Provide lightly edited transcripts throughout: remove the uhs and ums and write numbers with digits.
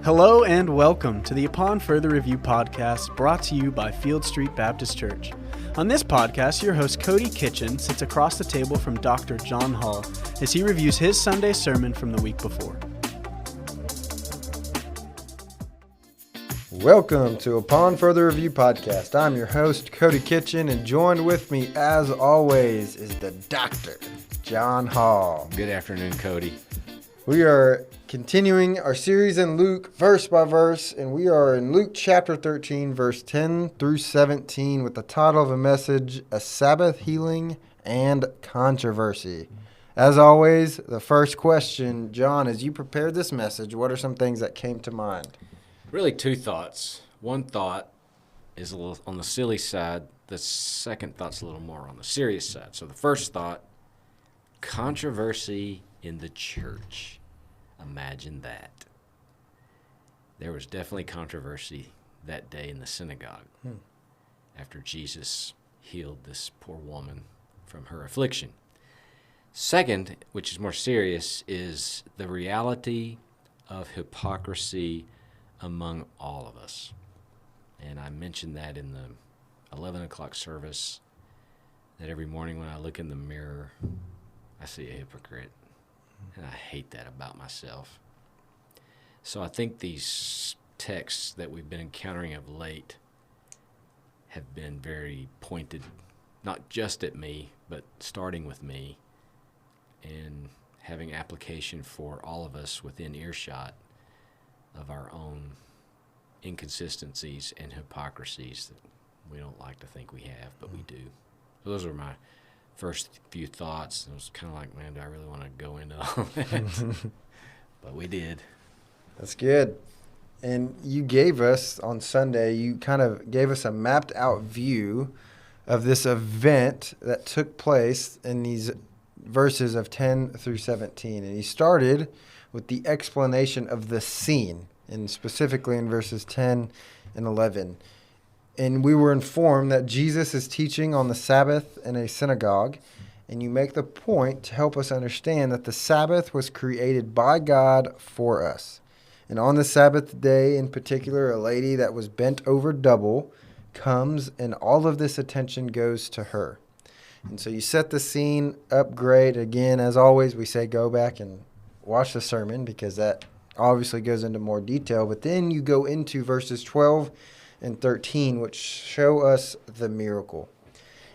Hello and welcome to the Upon Further Review podcast brought to you by Field Street Baptist Church. On this podcast, your host Cody Kitchen sits across the table from Dr. John Hall as he reviews his Sunday sermon from the week before. Welcome to Upon Further Review podcast. I'm your host Cody Kitchen, and joined with me as always is the Dr. John Hall. Good afternoon, Cody. We are continuing our series in Luke verse by verse, and we are in Luke chapter 13, verse 10 through 17, with the title of a message, A Sabbath Healing and Controversy. As always, the first question, John, as you prepared this message, what are some things that came to mind? Really two thoughts. One thought is a little on the silly side. The second thought's a little more on the serious side. So the first thought, controversy in the church. Imagine that. There was definitely controversy that day in the synagogue after Jesus healed this poor woman from her affliction. Second, which is more serious, is the reality of hypocrisy among all of us. And I mentioned that in the 11 o'clock service, that every morning when I look in the mirror, I see a hypocrite. And I hate that about myself. So I think these texts that we've been encountering of late have been very pointed, not just at me, but starting with me, and having application for all of us within earshot of our own inconsistencies and hypocrisies that we don't like to think we have, but we do. So those are my first few thoughts. It was kind of like, man, do I really want to go into all that? But we did. That's good. And you gave us, on Sunday, you kind of gave us a mapped out view of this event that took place in these verses of 10 through 17. And you started with the explanation of the scene, and specifically in verses 10 and 11. And we were informed that Jesus is teaching on the Sabbath in a synagogue, and you make the point to help us understand that the Sabbath was created by God for us. And on the Sabbath day in particular, a lady that was bent over double comes, and all of this attention goes to her. And so you set the scene up great. Again, as always, we say go back and watch the sermon because that obviously goes into more detail. But then you go into verses 12 and 13, which show us the miracle.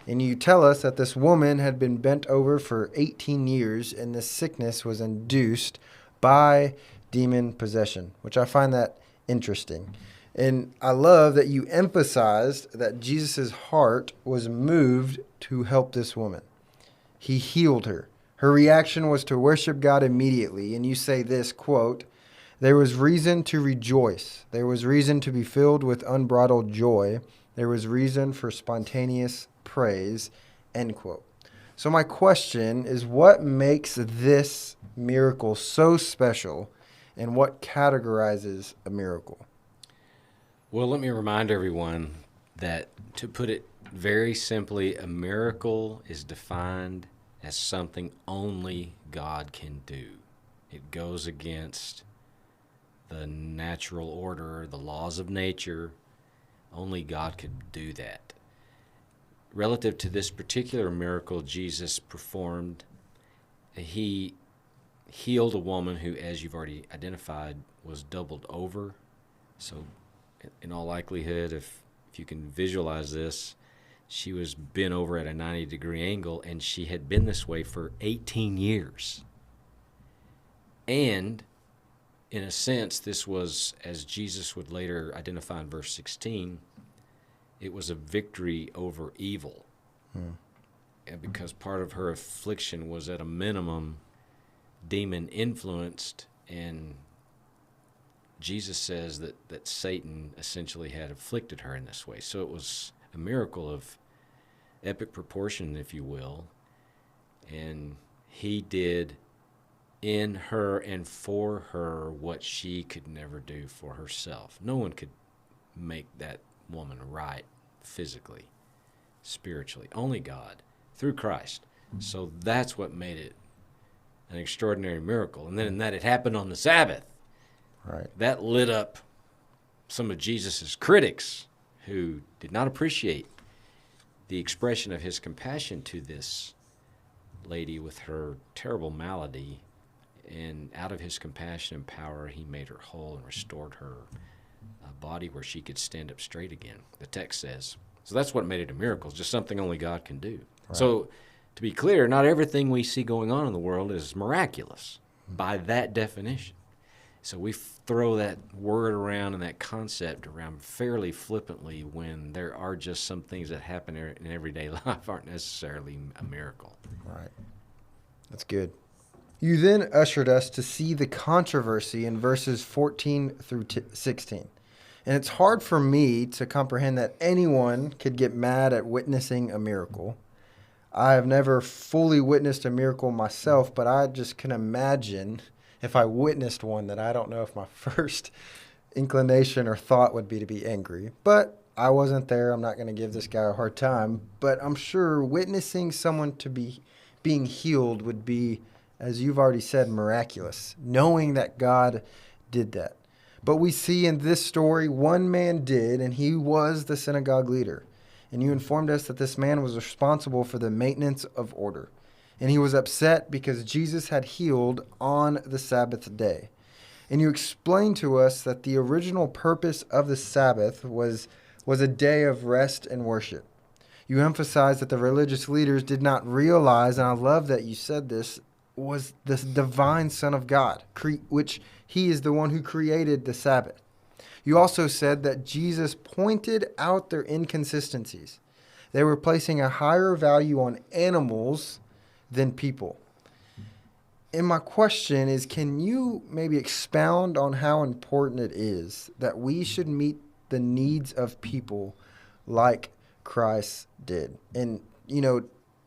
And you tell us that this woman had been bent over for 18 years, and this sickness was induced by demon possession, which I find that interesting. And I love that you emphasized that Jesus' heart was moved to help this woman. He healed her. Her reaction was to worship God immediately. And you say this, quote, "There was reason to rejoice. There was reason to be filled with unbridled joy. There was reason for spontaneous praise," end quote. So my question is, what makes this miracle so special, and what categorizes a miracle? Well, let me remind everyone that, to put it very simply, a miracle is defined as something only God can do. It goes against the natural order, the laws of nature. Only God could do that. Relative to this particular miracle Jesus performed, he healed a woman who, as you've already identified, was doubled over. So in all likelihood, if you can visualize this, she was bent over at a 90-degree angle, and she had been this way for 18 years. And in a sense, this was, as Jesus would later identify in verse 16, it was a victory over evil. And because part of her affliction was at a minimum demon-influenced, and Jesus says that Satan essentially had afflicted her in this way. So it was a miracle of epic proportion, if you will. And he did in her and for her what she could never do for herself. No one could make that woman right physically, spiritually. Only God, through Christ. So that's what made it an extraordinary miracle. And then that it happened on the Sabbath. Right. That lit up some of Jesus' critics who did not appreciate the expression of his compassion to this lady with her terrible malady. And out of his compassion and power, he made her whole and restored her body where she could stand up straight again, the text says. So that's what made it a miracle, just something only God can do. Right. So to be clear, not everything we see going on in the world is miraculous by that definition. So we throw that word around and that concept around fairly flippantly when there are just some things that happen in everyday life aren't necessarily a miracle. Right. That's good. You then ushered us to see the controversy in verses 14 through 16. And it's hard for me to comprehend that anyone could get mad at witnessing a miracle. I have never fully witnessed a miracle myself, but I just can imagine if I witnessed one that I don't know if my first inclination or thought would be to be angry. But I wasn't there. I'm not going to give this guy a hard time. But I'm sure witnessing someone to be being healed would be, as you've already said, miraculous, knowing that God did that. But we see in this story, one man did, and he was the synagogue leader. And you informed us that this man was responsible for the maintenance of order. And he was upset because Jesus had healed on the Sabbath day. And you explained to us that the original purpose of the Sabbath was a day of rest and worship. You emphasized that the religious leaders did not realize, and I love that you said this, was the divine Son of God, which he is the one who created the Sabbath. You also said that Jesus pointed out their inconsistencies. They were placing a higher value on animals than people. And my question is, can you maybe expound on how important it is that we should meet the needs of people like Christ did? And,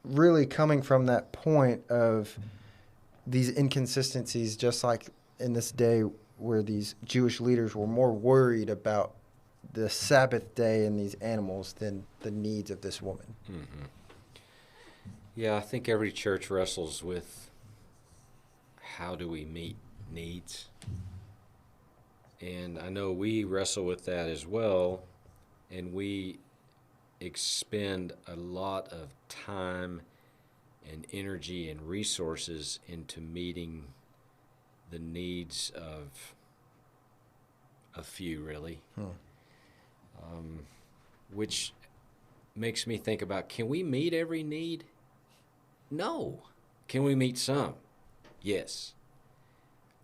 really coming from that point of these inconsistencies, just like in this day where these Jewish leaders were more worried about the Sabbath day and these animals than the needs of this woman. Mm-hmm. Yeah, I think every church wrestles with how do we meet needs. And I know we wrestle with that as well, and we expend a lot of time and energy and resources into meeting the needs of a few, really. Which makes me think about, can we meet every need? No. Can we meet some? Yes.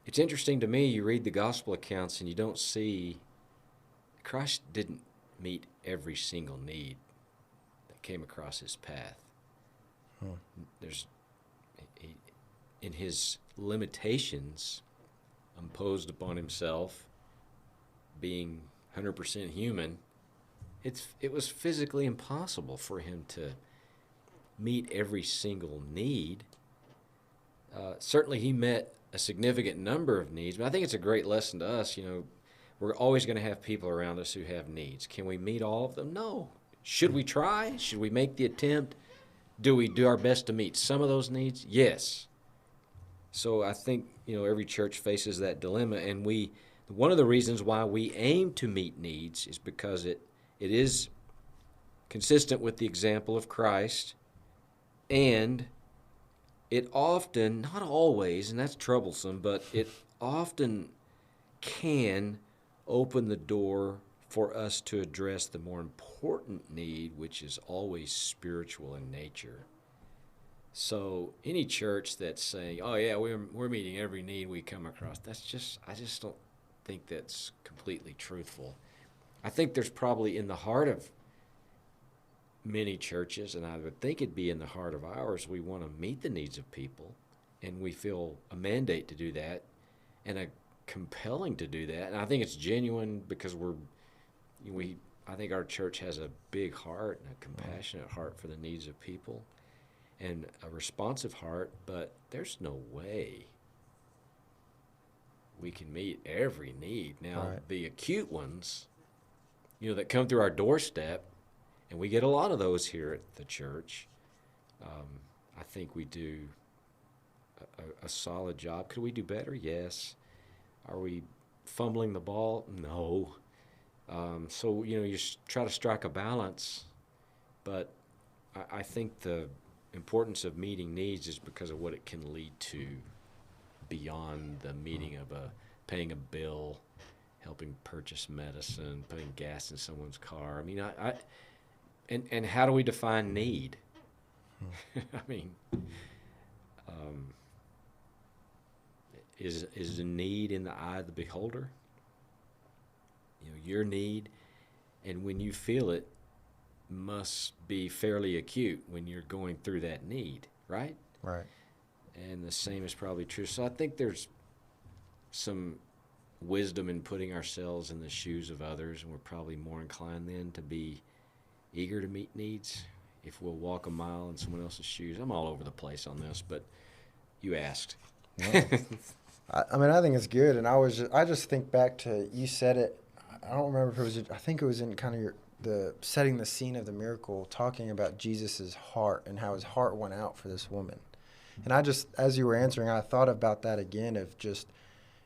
It's interesting to me, you read the gospel accounts and you don't see, Christ didn't meet every single need that came across his path. There's, in his limitations imposed upon himself, being 100% human, it was physically impossible for him to meet every single need. Certainly he met a significant number of needs, but I think it's a great lesson to us. We're always going to have people around us who have needs. Can we meet all of them? No. Should we try? Should we make the attempt? Do we do our best to meet some of those needs? Yes. So I think, every church faces that dilemma, and one of the reasons why we aim to meet needs is because it is consistent with the example of Christ, and it often, not always, and that's troublesome, but it often can open the door for us to address the more important need, which is always spiritual in nature. So any church that's saying, "Oh yeah, we're meeting every need we come across," I just don't think that's completely truthful. I think there's probably in the heart of many churches, and I would think it'd be in the heart of ours, we want to meet the needs of people, and we feel a mandate to do that, and a compelling to do that. And I think it's genuine because I think our church has a big heart and a compassionate heart for the needs of people, and a responsive heart, but there's no way we can meet every need. Now, Right. The acute ones, that come through our doorstep, and we get a lot of those here at the church, I think we do a solid job. Could we do better? Yes. Are we fumbling the ball? No. So, you try to strike a balance, but I think the importance of meeting needs is because of what it can lead to beyond the meeting of paying a bill, helping purchase medicine, putting gas in someone's car. I mean, and how do we define need? I mean, is the need in the eye of the beholder? Your need, and when you feel it, must be fairly acute when you're going through that need, right? Right. And the same is probably true. So I think there's some wisdom in putting ourselves in the shoes of others, and we're probably more inclined then to be eager to meet needs if we'll walk a mile in someone else's shoes. I'm all over the place on this, but you asked. Yeah. I mean, I think it's good, and I just think back to, you said it. I don't remember if it was. I think it was in kind of the setting the scene of the miracle, talking about Jesus's heart and how his heart went out for this woman. And I just, as you were answering, I thought about that again of just,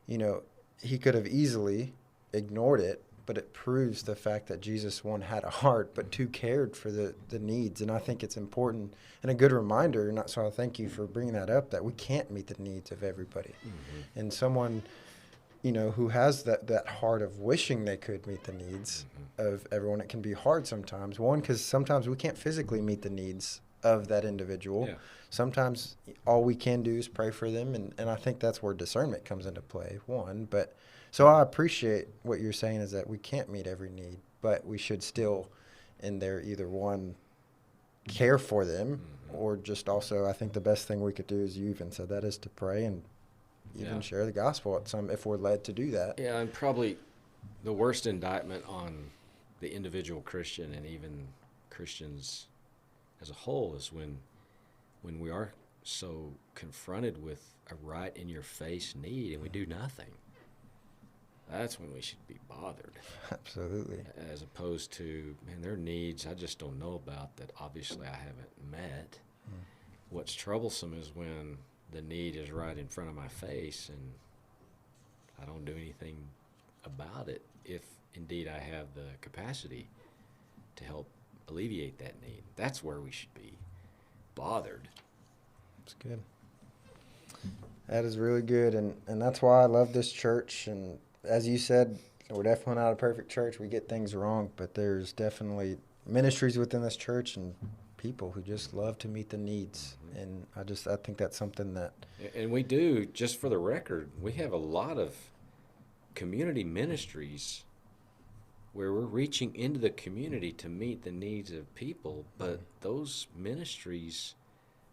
he could have easily ignored it, but it proves the fact that Jesus, one, had a heart, but two, cared for the needs. And I think it's important and a good reminder, so I thank you for bringing that up, that we can't meet the needs of everybody. Mm-hmm. And someone, who has that heart of wishing they could meet the needs of everyone, it can be hard sometimes. One, because sometimes we can't physically meet the needs of that individual. Yeah. Sometimes all we can do is pray for them, and I think that's where discernment comes into play, one. But so I appreciate what you're saying, is that we can't meet every need, but we should still, in there, either one, care for them, or just also, I think the best thing we could do, is you even said that, is to pray and even share the gospel if we're led to do that. Yeah, and probably the worst indictment on the individual Christian, and even Christians as a whole, is when we are so confronted with a right in your face need and we do nothing. That's when we should be bothered. Absolutely. As opposed to, man, their needs I just don't know about, that obviously I haven't met. What's troublesome is when the need is right in front of my face and I don't do anything about it, if indeed I have the capacity to help alleviate that need. That's where we should be bothered. That's good. That is really good, and that's why I love this church. And as you said, we're definitely not a perfect church. We get things wrong, but there's definitely ministries within this church and people who just love to meet the needs. And I think that's something that... And we do, just for the record, we have a lot of community ministries where we're reaching into the community to meet the needs of people, but those ministries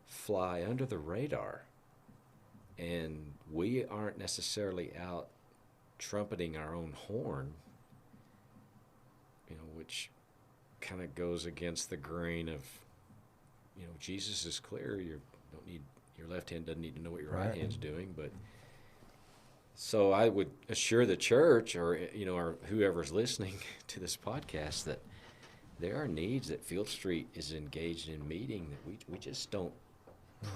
fly under the radar. And we aren't necessarily out trumpeting our own horn, which kind of goes against the grain of, Jesus is clear. Your left hand doesn't need to know what your right hand's doing. But so I would assure the church, or whoever's listening to this podcast, that there are needs that Field Street is engaged in meeting that we just don't.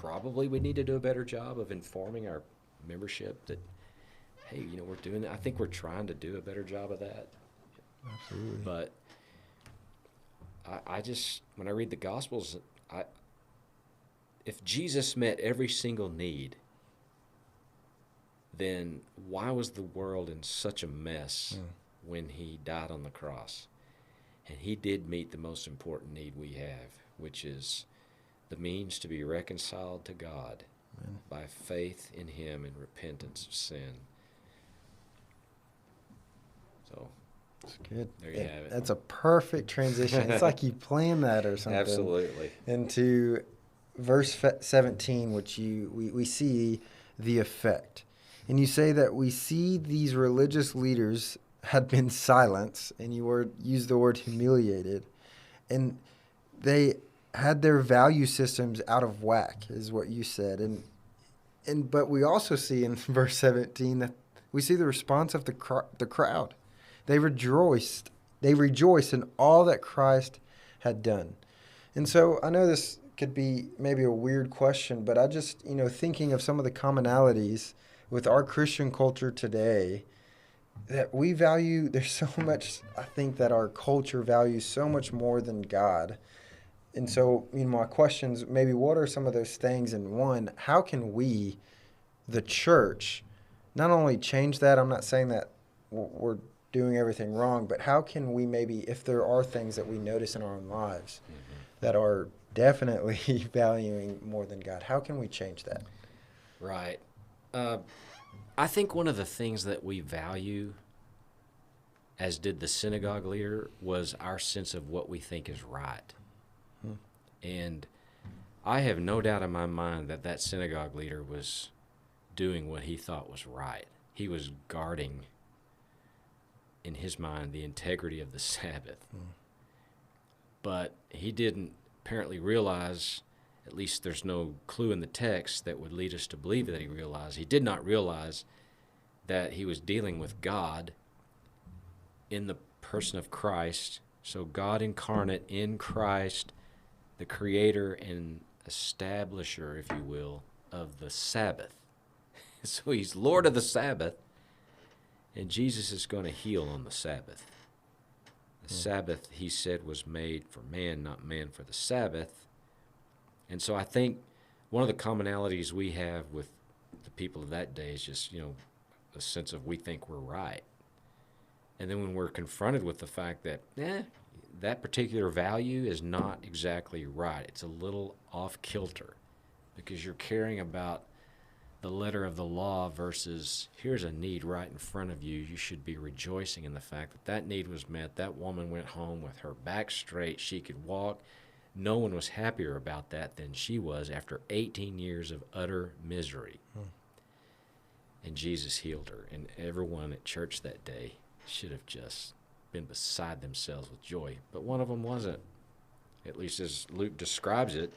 Probably we need to do a better job of informing our membership that, hey, we're doing that. I think we're trying to do a better job of that. Absolutely. But I just, when I read the Gospels, if Jesus met every single need, then why was the world in such a mess when he died on the cross? And he did meet the most important need we have, which is the means to be reconciled to God by faith in him and repentance of sin. So that's good. There you have it. That's a perfect transition. It's like you planned that or something. Absolutely. Into verse 17, which we see the effect. And you say that we see these religious leaders had been silenced, and you used the word humiliated, and they had their value systems out of whack, is what you said. But we also see in verse 17 that we see the response of the crowd. They rejoiced in all that Christ had done. And so I know this could be maybe a weird question, but I just, thinking of some of the commonalities with our Christian culture today, that we value, there's so much, I think that our culture values so much more than God. And so, my questions, maybe what are some of those things? And one, how can we, the church, not only change that, I'm not saying that we're doing everything wrong, but how can we maybe, if there are things that we notice in our own lives that are definitely valuing more than God, how can we change that? Right. I think one of the things that we value, as did the synagogue leader, was our sense of what we think is right. And I have no doubt in my mind that that synagogue leader was doing what he thought was right. He was guarding, in his mind, the integrity of the Sabbath. But he didn't apparently realize, at least there's no clue in the text that would lead us to believe that he realized. He did not realize that he was dealing with God in the person of Christ. So God incarnate in Christ, the creator and establisher, if you will, of the Sabbath. So he's Lord of the Sabbath, and Jesus is going to heal on the Sabbath. The Sabbath, he said, was made for man, not man for the Sabbath. And so I think one of the commonalities we have with the people of that day is just, a sense of we think we're right. And then when we're confronted with the fact that, that particular value is not exactly right, it's a little off kilter because you're caring about the letter of the law versus here's a need right in front of you. You should be rejoicing in the fact that that need was met. That woman went home with her back straight. She could walk. No one was happier about that than she was after 18 years of utter misery. And Jesus healed her. And everyone at church that day should have just been beside themselves with joy. But one of them wasn't, at least as Luke describes it.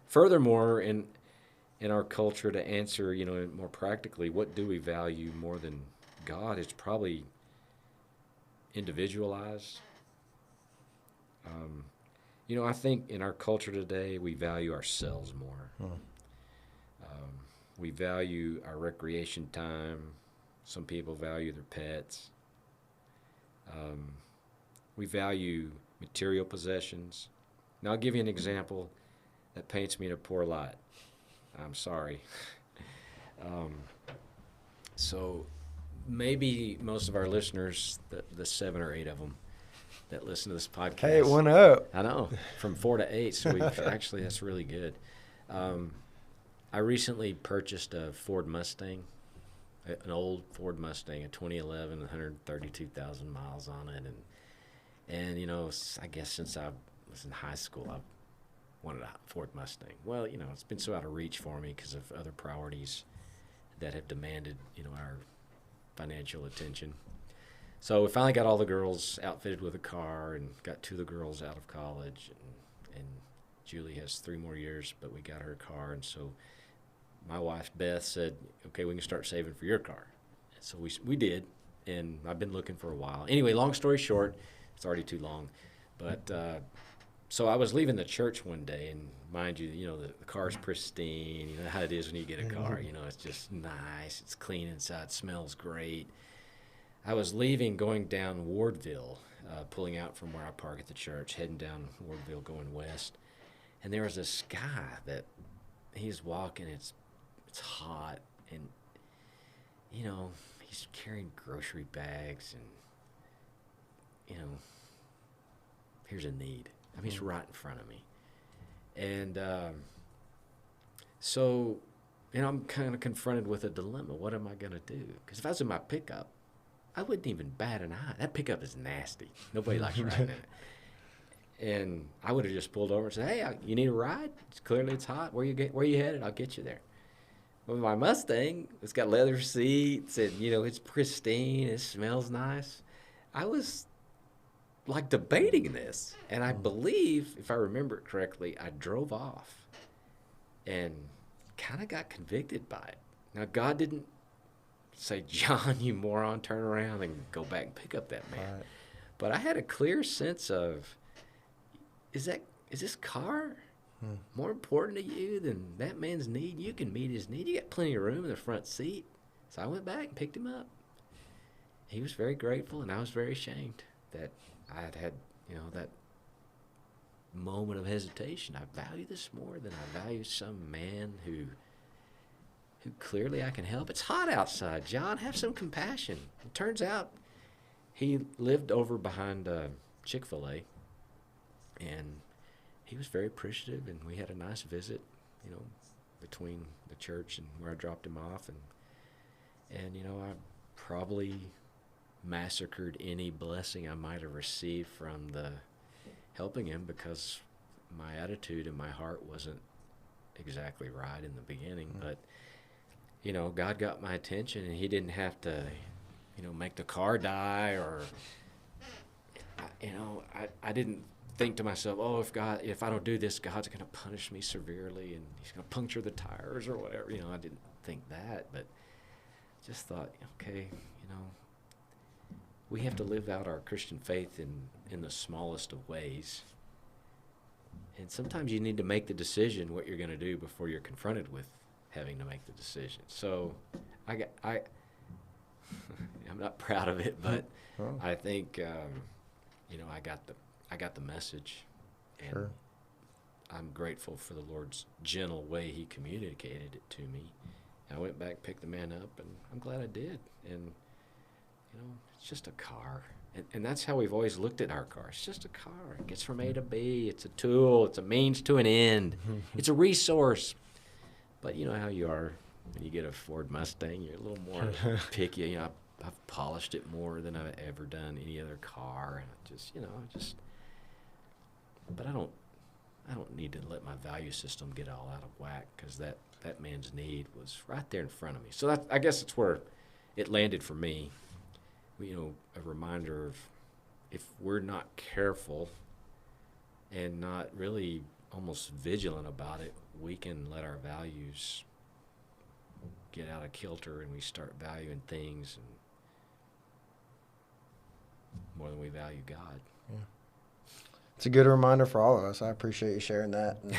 Furthermore, in our culture, to answer, more practically, what do we value more than God? It's probably individualized. I think in our culture today, we value ourselves more. We value our recreation time. Some people value their pets. We value material possessions. Now, I'll give you an example that paints me in a poor light. I'm sorry. So maybe most of our listeners, the 7 or 8 of them that listen to this podcast. Hey, it went up. I know, from 4 to 8. So actually, that's really good. I recently purchased a Ford Mustang, an old Ford Mustang, a 2011, 132,000 miles on it. And I guess since I was in high school, I wanted a Ford Mustang. Well, it's been so out of reach for me because of other priorities that have demanded, our financial attention. So we finally got all the girls outfitted with a car and got 2 of the girls out of college. And Julie has 3 more years, but we got her a car. And so my wife, Beth, said, okay, we can start saving for your car. And so we did, and I've been looking for a while. Anyway, long story short, it's already too long. But so I was leaving the church one day, and mind you, the car's pristine. You know how it is when you get a car. It's just nice. It's clean inside. Smells great. I was leaving, going down Wardville, pulling out from where I park at the church, heading down Wardville, going west. And there was this guy that he's walking. It's hot, and he's carrying grocery bags, and here's a need. I mean, it's right in front of me. And so, I'm kind of confronted with a dilemma. What am I going to do? Because if I was in my pickup, I wouldn't even bat an eye. That pickup is nasty. Nobody likes riding in it. And I would have just pulled over and said, hey, you need a ride? Clearly it's hot. Where you headed? I'll get you there. Well, my Mustang, it's got leather seats, and, it's pristine. It smells nice. I was debating this, and I believe, if I remember it correctly, I drove off and kind of got convicted by it. Now, God didn't say, John, you moron, turn around and go back and pick up that man. Right. But I had a clear sense of, is this car more important to you than that man's need? You can meet his need. You got plenty of room in the front seat. So I went back and picked him up. he was very grateful, and I was very ashamed that I had that moment of hesitation. I value this more than I value some man who clearly I can help. It's hot outside, John. Have some compassion. It turns out he lived over behind Chick-fil-A, and he was very appreciative, and we had a nice visit, between the church and where I dropped him off, and I probably massacred any blessing I might have received from the helping him because my attitude and my heart wasn't exactly right in the beginning. But God got my attention, and he didn't have to make the car die, or I didn't think to myself, oh, if I don't do this, God's going to punish me severely and he's going to puncture the tires or whatever. I didn't think that, but just thought, okay, we have to live out our Christian faith in the smallest of ways. And sometimes you need to make the decision what you're going to do before you're confronted with having to make the decision. So I'm not proud of it, but I think I got the message, and Sure. I'm grateful for the Lord's gentle way he communicated it to me. I went back, picked the man up, and I'm glad I did. And it's just a car. And that's how we've always looked at our car. It's just a car. It gets from A to B. It's a tool. It's a means to an end. It's a resource. But you know how you are when you get a Ford Mustang. You're a little more picky. I've polished it more than I've ever done any other car. And but I don't need to let my value system get all out of whack, because that man's need was right there in front of me. So I guess it's where it landed for me. A reminder of, if we're not careful and not really almost vigilant about it, we can let our values get out of kilter, and we start valuing things more than we value God. Yeah. It's a good reminder for all of us. I appreciate you sharing that. And,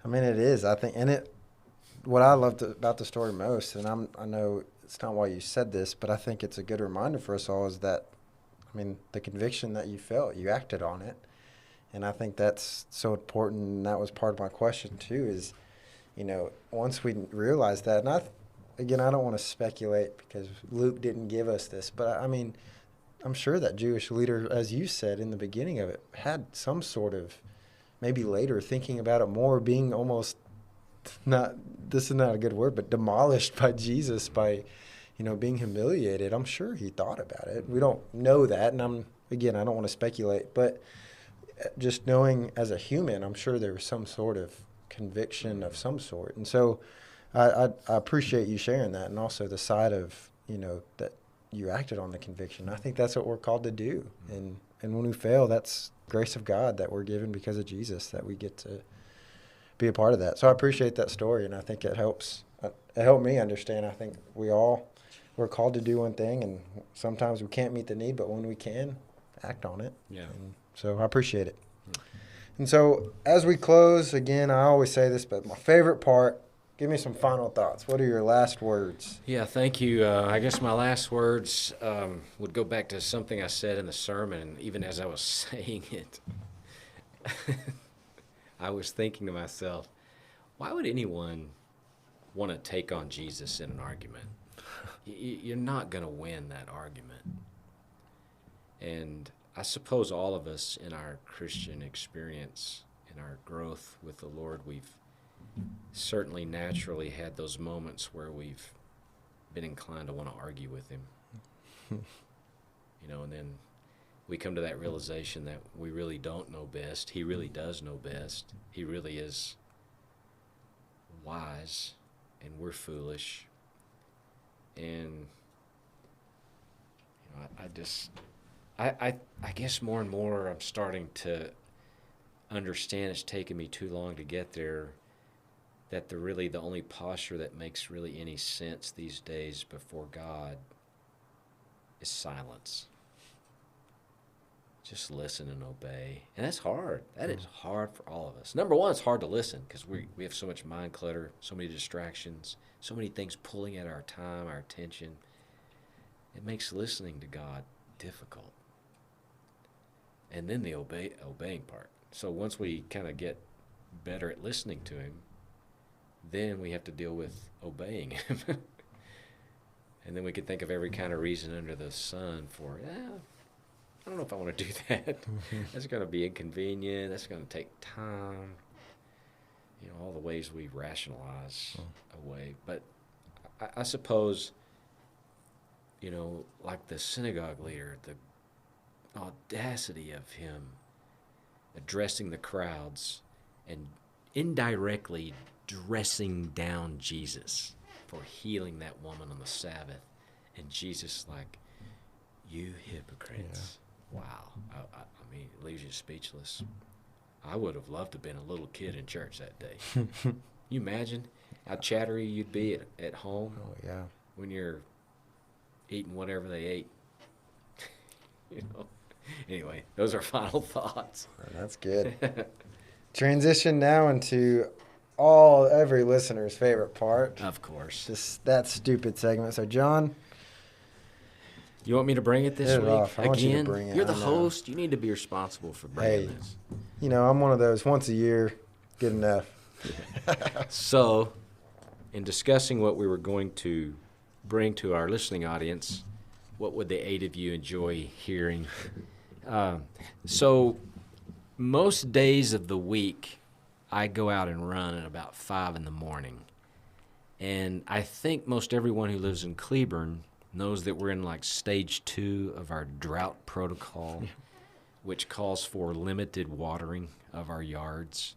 I mean, it is, I think, and what I loved about the story most, and I know it's not why you said this, but I think it's a good reminder for us all, is that, the conviction that you felt, you acted on it. And I think that's so important, and that was part of my question too, is, once we realize that, and I don't want to speculate because Luke didn't give us this, but I'm sure that Jewish leader, as you said in the beginning of it, had some sort of, maybe later thinking about it more, being almost this is not a good word, but demolished by Jesus, by, being humiliated. I'm sure he thought about it. We don't know that. And I don't want to speculate, but just knowing as a human, I'm sure there was some sort of conviction of some sort. And so I appreciate you sharing that. And also the side of, that you acted on the conviction. I think that's what we're called to do. And when we fail, that's grace of God that we're given because of Jesus, that we get to be a part of that. So I appreciate that story, and I think it helps. It helped me understand. I think we're called to do one thing, and sometimes we can't meet the need, but when we can, act on it. Yeah. And so I appreciate it. And so as we close, again, I always say this, but my favorite part, give me some final thoughts. What are your last words? Yeah, thank you. I guess my last words would go back to something I said in the sermon, even as I was saying it. I was thinking to myself, why would anyone want to take on Jesus in an argument? You're not going to win that argument. And I suppose all of us in our Christian experience, in our growth with the Lord, we've certainly naturally had those moments where we've been inclined to want to argue with him. And then we come to that realization that we really don't know best. He really does know best. He really is wise, and we're foolish. And I guess more and more I'm starting to understand it's taken me too long to get there, that the only posture that makes really any sense these days before God is silence. Just listen and obey. And that's hard. That is hard for all of us. Number one, it's hard to listen because we have so much mind clutter, so many distractions, so many things pulling at our time, our attention. it makes listening to God difficult. And then the obeying part. So once we kind of get better at listening to him, then we have to deal with obeying him. And then we can think of every kind of reason under the sun for, I don't know if I want to do that. That's going to be inconvenient. That's going to take time. You know, all the ways we rationalize away. But I suppose, you know, like the synagogue leader, the audacity of him addressing the crowds and indirectly dressing down Jesus for healing that woman on the Sabbath. And Jesus like, you hypocrites. Yeah. Wow. I mean, it leaves you speechless. I would have loved to have been a little kid in church that day. Can you imagine how chattery you'd be at home? Oh, yeah. When you're eating whatever they ate. You know. Anyway, those are final thoughts. That's good. Transition now into every listener's favorite part. Of course. Just that stupid segment. So, John, you want me to bring it this week? Off. I want you to bring it. You're the host. You need to be responsible for bringing this. You know, I'm one of those once a year, good enough. So, in discussing what we were going to bring to our listening audience, what would the 8 of you enjoy hearing? So, most days of the week, I go out and run at about 5 in the morning. And I think most everyone who lives in Cleburne knows that we're in like stage 2 of our drought protocol, which calls for limited watering of our yards.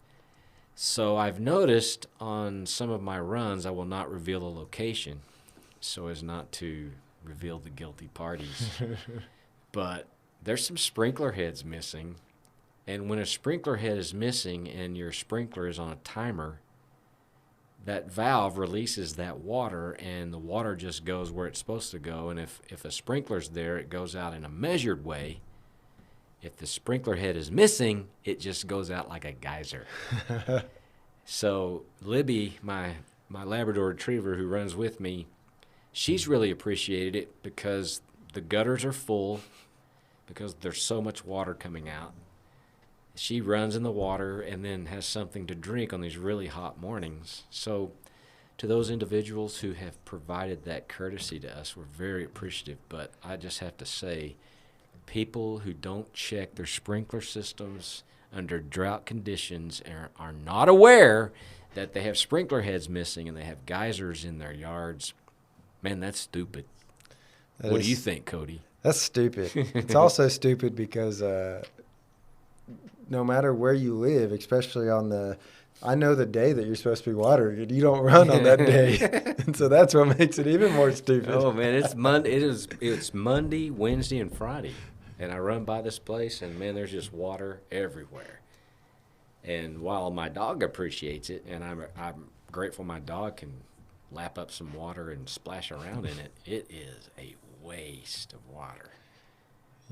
So I've noticed on some of my runs, I will not reveal the location so as not to reveal the guilty parties. But there's some sprinkler heads missing. And when a sprinkler head is missing and your sprinkler is on a timer, that valve releases that water, and the water just goes where it's supposed to go. And if a sprinkler's there, it goes out in a measured way. If the sprinkler head is missing, it just goes out like a geyser. So Libby, my Labrador Retriever who runs with me, she's really appreciated it because the gutters are full because there's so much water coming out. She runs in the water and then has something to drink on these really hot mornings. So to those individuals who have provided that courtesy to us, we're very appreciative. But I just have to say, people who don't check their sprinkler systems under drought conditions and are not aware that they have sprinkler heads missing and they have geysers in their yards, man, that's stupid. What do you think, Cody? That's stupid. It's also stupid because no matter where you live, especially I know the day that you're supposed to be watering it, you don't run on that day. And so that's what makes it even more stupid. Oh, man, it's Monday, Wednesday, and Friday. And I run by this place, and, man, there's just water everywhere. And while my dog appreciates it, and I'm grateful my dog can lap up some water and splash around in it, it is a waste of water.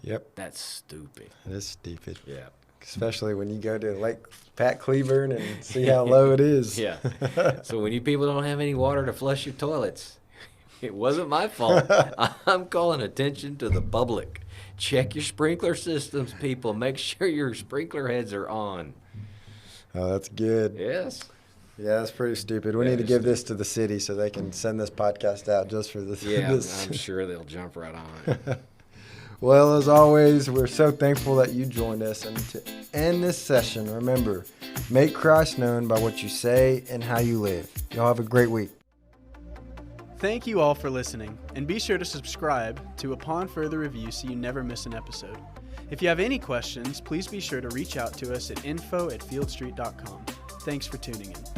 Yep. That's stupid. It is stupid. Yeah. Especially when you go to Lake Pat Cleburne and see how low it is. Yeah. So when you people don't have any water to flush your toilets, it wasn't my fault. I'm calling attention to the public. Check your sprinkler systems, people. Make sure your sprinkler heads are on. Oh, that's good. Yes. Yeah, that's pretty stupid. We need to give this to the city so they can send this podcast out just for this. Yeah, I'm sure they'll jump right on it. Well, as always, we're so thankful that you joined us. And to end this session, remember, make Christ known by what you say and how you live. Y'all have a great week. Thank you all for listening, and be sure to subscribe to Upon Further Review so you never miss an episode. If you have any questions, please be sure to reach out to us at info@fieldstreet.com. Thanks for tuning in.